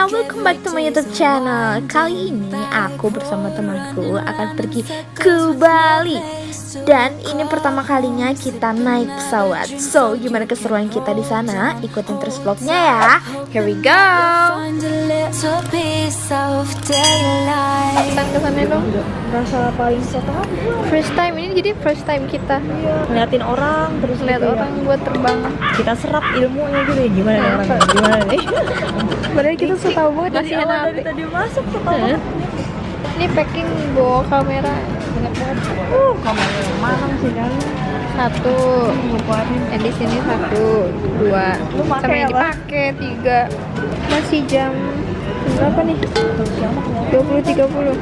semuanya, welcome back to my YouTube channel. Kali ini aku bersama temanku akan pergi ke Bali. Dan ini pertama kalinya kita naik pesawat. So, gimana keseruan kita di sana? Ikutin terus vlognya ya. Here we go. Pesan kesannya dong. Rasa paling setelah First time ini, jadi first time kita ngeliatin orang terus lihat gitu ya. orang buat terbang. Kita serap ilmunya gitu ya, gimana nih orang gimana nih. Padahal kita sudah tahu banget Dari nasinya awal apa. dari tadi masuk setahu banget. Ini packing bawa kamera banyak banget. Kamera mana sih kan? Satu, yang di sini satu, dua, Lu pakai sama yang apa? dipakai tiga. Masih jam berapa nih? 20.30.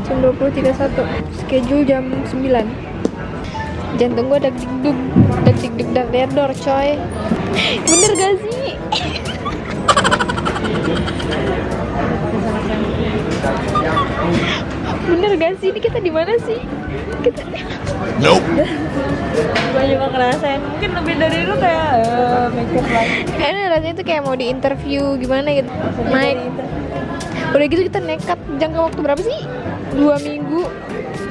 Jam 20.31. Schedule jam 9. Jantung gua dag-dig-dug, dag-dig-dug, coy. Bener gak sih? Bener gak sih? Ini kita di mana sih? Kita Gue juga ngerasain mungkin lebih dari lu kayak make up lagi. kayaknya rasanya tuh kayak mau di interview gimana gitu. Naik. Udah gitu kita nekat. Jangka waktu berapa sih? 2 minggu.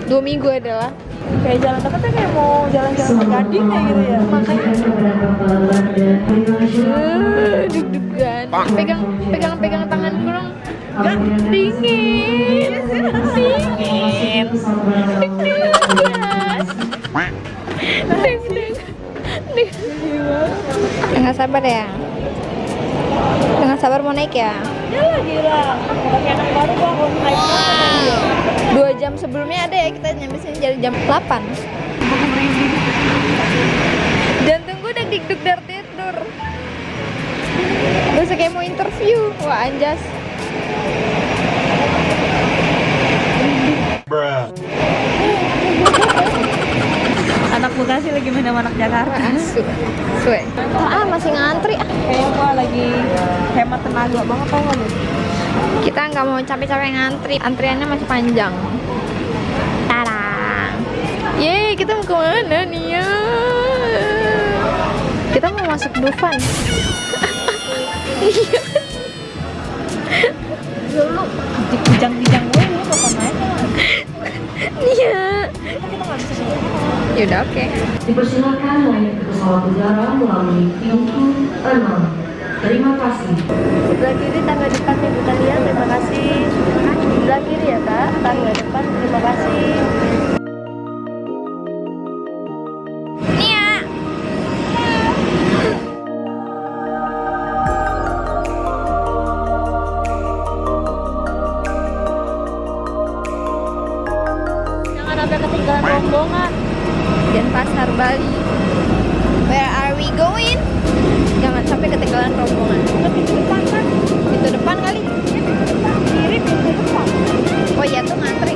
2 minggu adalah. Kayak jalan tempatnya kayak mau jalan-jalan ke Gading kayak gitu ya. Makanya deg-degan. Pegang tanganku dong. Gak dingin. Dingin. Deg-degan. Nggak sabar ya. Nggak sabar mau naik ya. Ya lah gila. Pakai anak baru gua kalau naik Wow. 2 jam sebelumnya ada ya, kita nyampe sini dari jam 8. Jantung gue udah dikduk dar tidur. Gue kayak mau interview. Wah anjas. anak Bekasi lagi main sama anak Jakarta. Suwe. Masih ngantri. Kayak gua lagi hemat tenaga banget tau gak lu? Kita nggak mau capek-capek ngantri. Antriannya masih panjang. Tarang. Yeay, kita mau kemana nih ya? Kita mau masuk Dufan. Iya. Dulu bijang-bijang gue ini kapan naik ya? Iya. Kita nggak bisa sih. Yaudah oke. Dipersilakan naik ke pesawat udara melalui pintu 6. Terima kasih. Sebelah kiri tangga depan ibu kalian, terima kasih. Sebelah kiri ya kak, tangga depan, terima kasih. Nia. Jangan sampai ketinggalan rombongan. Denpasar, Bali. Where are we going? Jangan sampai ketinggalan rombongan. Pintu depan kan? Pintu depan kali. Kiri pintu depan. Oh iya tuh ngantri.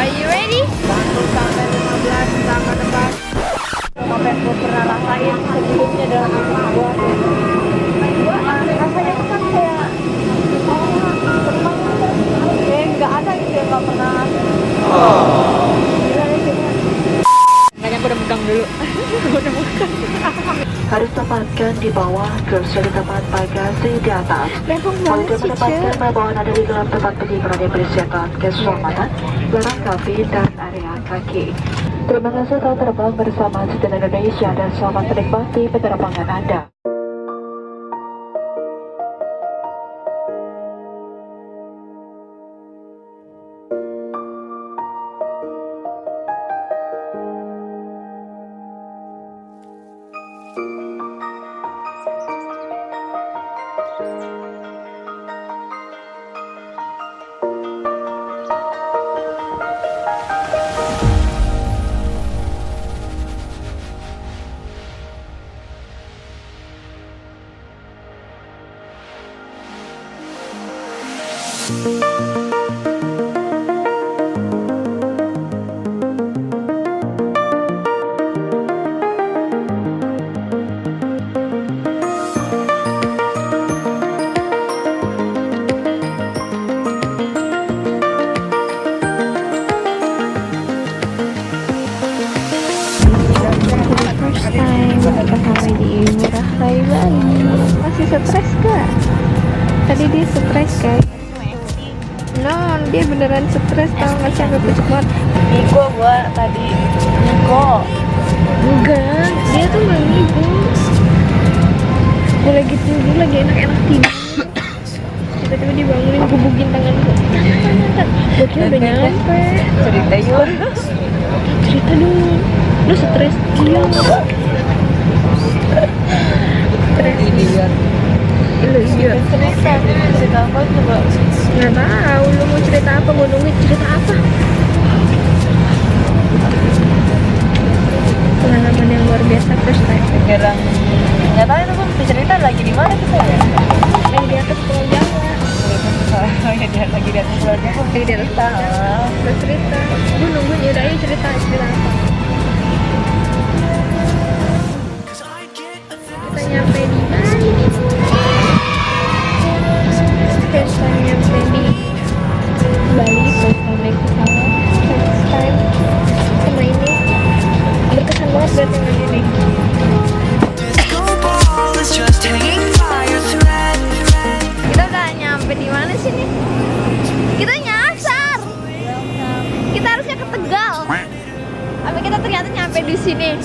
Are you ready? Bandung sampai 15 tangga depan. Apa yang gue pernah rasain sebelumnya dalam hidup gue. Rasanya tuh kan kayak terbang kayak nggak ada gitu ya, nggak pernah. Gila ya gitu. Makanya aku udah megang dulu. Harus tempatkan di bawah kursi di tempat bagasi di atas. Rempong Kalau banget tidak sih, mendapatkan Cek. bawaan ada di dalam tempat penyimpanan yang bersiapkan keselamatan, barang kabin dan area kaki. Terima kasih telah terbang bersama Citizen Indonesia dan selamat menikmati penerbangan Anda. First time kita sampai di Ngurah Rai Bali. stres gak? Tadi dia stres guys. No, dia beneran stres tau gak sampai pucuk banget. Niko gua tadi. Niko. Enggak, dia tuh gak ngigo. Gue lagi tidur, lagi enak-enak tidur. Tiba-tiba dibangunin, gubugin tangan gue. Gue kira udah nyampe. Cerita yuk. Cerita dong. Lu stres? Iya. Stres. Idiot. Lu iya. Cerita apa coba? Nggak tahu, lu mau cerita apa? Gue nungguin cerita apa? Pengalaman yang luar biasa first time. Sekarang nggak tahu itu pun cerita lagi di mana kita ya? Lagi di atas Pulau Jawa. Lagi di atas pulau Jawa. Lagi di atas Pulau Jawa. Udah cerita. Gue nungguin, yaudah ayo cerita apa? Kita nyampe di Bali. First time nyampe di Bali, first time naik pesawat, first time sama ini berkesan banget buat yang ini. Kita udah nyampe di mana sih nih? Kita nyasar. Kita harusnya ke Tegal. Tapi kita ternyata nyampe di sini,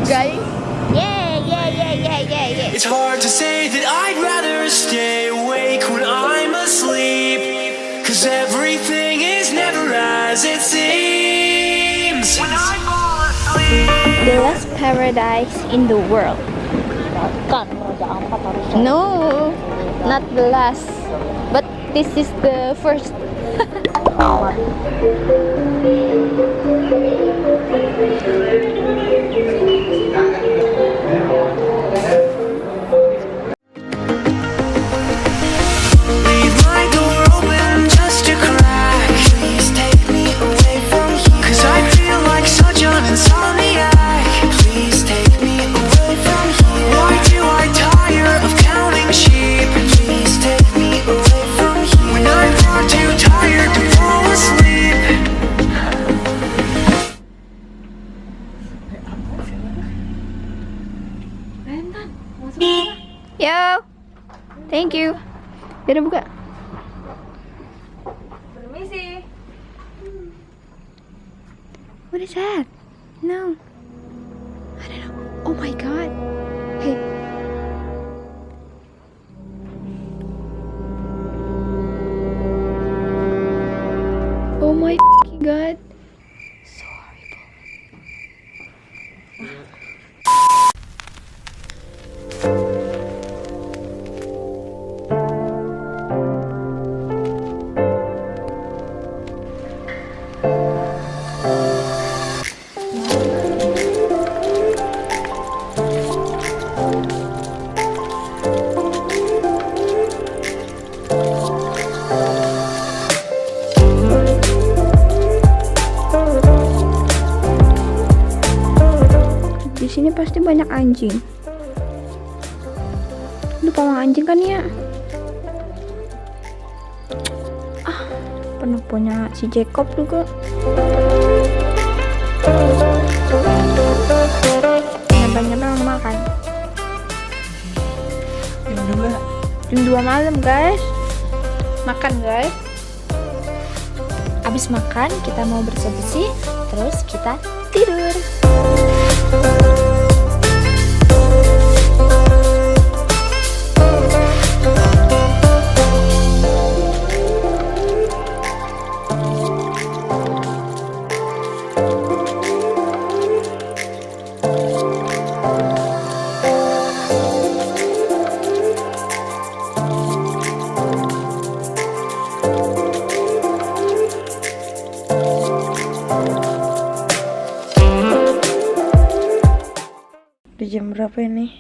guys. Yeah. It's hard to say that I'd rather stay awake when I'm asleep, 'cause everything is never as it seems. When I fall asleep. The last paradise in the world. Kan Raja Ampat harus. No, not the last, but this is the first. Leave my door open just a crack. Please take me away from here, 'cause I feel like such an insomniac. Please take me away from here. Why do I tire of counting sheep? Please take me away from here. When I'm far too tired to fall asleep. Yo, thank you. Udah buka. Permisi. What is that? No, I don't know. Oh my god. Hey. Oh my god. So horrible. Di sini pasti banyak anjing. Lu pawang anjing kan ya? Ah, penuh punya si Jacob juga. Nyampe makan. Jam 2 malam guys. Makan guys. Abis makan kita mau bersih-bersih, terus kita tidur. Udah jam berapa ini?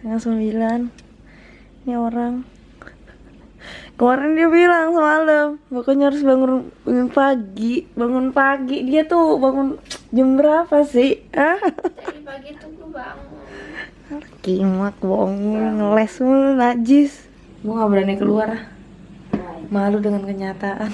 Setengah 9. Ini orang kemarin dia bilang semalam pokoknya harus bangun pagi. Dia tuh bangun jam berapa sih? Tadi pagi tuh gue bangun. Kimak bangun ngeles mulu najis. Gue gak berani keluar, malu dengan kenyataan.